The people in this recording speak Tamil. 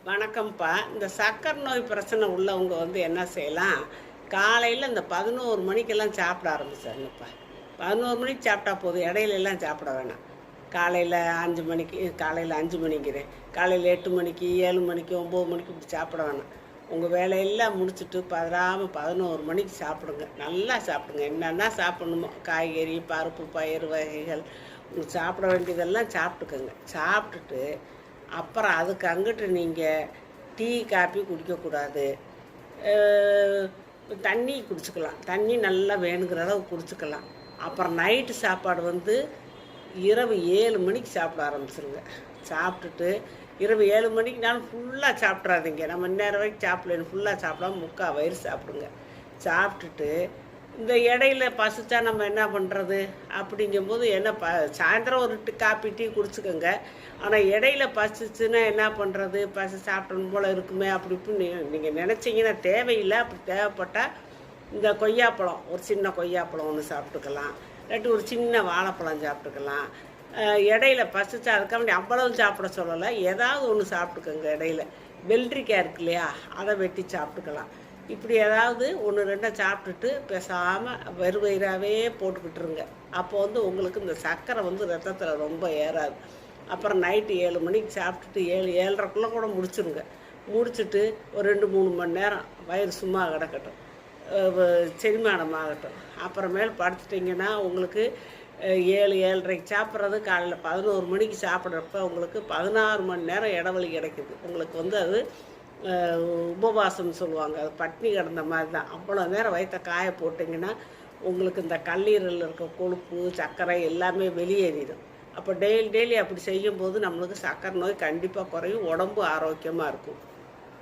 வணக்கம்ப்பா. இந்த சர்க்கரை நோய் பிரச்சனை உள்ளவங்க என்ன செய்யலாம், காலையில இந்த 11 மணிக்கெல்லாம் சாப்பிட ஆரம்பிச்சிடணும்ப்பா. 11 மணிக்கு சாப்பிட்டா போதும். இடையிலலாம் சாப்பிட வேணாம். காலையில 5 மணிக்கு காலையில 5 மணிங்கிறேன். காலையில 8 மணிக்கு, 7 மணிக்கு, 9 மணிக்கு இப்படி சாப்பிட வேணாம். உங்கள் வேலையெல்லாம் முடிச்சுட்டு பதறாம 11 மணிக்கு சாப்பிடுங்க. நல்லா சாப்பிடுங்க. என்னென்ன சாப்பிடணுமோ காய்கறி, பருப்பு, பயிறு வகைகள் உங்களுக்கு சாப்பிட வேண்டியதெல்லாம் சாப்பிட்டுக்கோங்க. சாப்பிட்டுட்டு அப்புறம் அதுக்கு அங்கிட்டு நீங்கள் டீ காப்பி குடிக்கக்கூடாது. தண்ணி குடிச்சுக்கலாம். தண்ணி நல்லா வேணுங்கிற அளவு குடிச்சுக்கலாம். அப்புறம் நைட்டு சாப்பாடு இரவு 7 மணிக்கு சாப்பிட ஆரம்பிச்சிருங்க. சாப்பிட்டுட்டு இரவு 7 மணிக்குனாலும் ஃபுல்லாக சாப்பிட்றாதீங்க. நம்ம இந்நேரம் வரைக்கும் சாப்பிடலன்னு ஃபுல்லாக சாப்பிடாம முக்கால் வயிறு சாப்பிடுங்க. சாப்பிட்டுட்டு இந்த இடையில பசிச்சா நம்ம என்ன பண்ணுறது அப்படிங்கும்போது சாயந்தரம் ஒரு காப்பி டீ குடிச்சுக்கோங்க. ஆனால் இடையில பசிச்சுன்னா என்ன பண்ணுறது, பசி சாப்பிடணும் போல் இருக்குமே அப்படி இப்படி நீங்கள் நினச்சிங்கன்னா தேவையில்லை. அப்படி தேவைப்பட்டால் இந்த கொய்யாப்பழம், ஒரு சின்ன கொய்யாப்பழம் ஒன்று சாப்பிட்டுக்கலாம். இல்லாட்டி ஒரு சின்ன வாழைப்பழம் சாப்பிட்டுக்கலாம். இடையில பசிச்சா அதுக்காக அவ்வளவு சாப்பிட சொல்லலை, ஏதாவது ஒன்று சாப்பிட்டுக்கோங்க. இடையில வெள்ளரிக்காய் இருக்கு இல்லையா, அதை வெட்டி சாப்பிட்டுக்கலாம். இப்படி ஏதாவது 1, 2 சாப்பிட்டுட்டு பேசாமல் வெறுவயிறாகவே போட்டுக்கிட்டுருங்க. அப்போ உங்களுக்கு இந்த சர்க்கரை ரத்தத்தில் ரொம்ப ஏறாது. அப்புறம் நைட்டு 7 மணிக்கு சாப்பிட்டுட்டு 7, 7:30 கூட முடிச்சுருங்க. முடிச்சுட்டு ஒரு 2, 3 மணி நேரம் வயிறு சும்மா கிடக்கட்டும், செரிமானம் ஆகட்டும். அப்புறமேல் படுத்துட்டிங்கன்னா உங்களுக்கு 7, 7:30 சாப்பிட்றது காலையில் 11 மணிக்கு சாப்பிட்றப்ப உங்களுக்கு 16 மணி நேரம் இடைவெளி கிடைக்குது. உங்களுக்கு அது உபவாசம்னு சொல்லுவாங்க. அது பட்னி கிடந்த மாதிரி தான். அவ்வளோ நேரம் வயிற்ற காய போட்டிங்கன்னா உங்களுக்கு இந்த கல்லீரலில் இருக்க கொழுப்பு, சர்க்கரை எல்லாமே வெளியேறிடும். அப்போ டெய்லி அப்படி செய்யும்போது நம்மளுக்கு சர்க்கரை நோய் கண்டிப்பாக குறையும். உடம்பு ஆரோக்கியமாக இருக்கும்.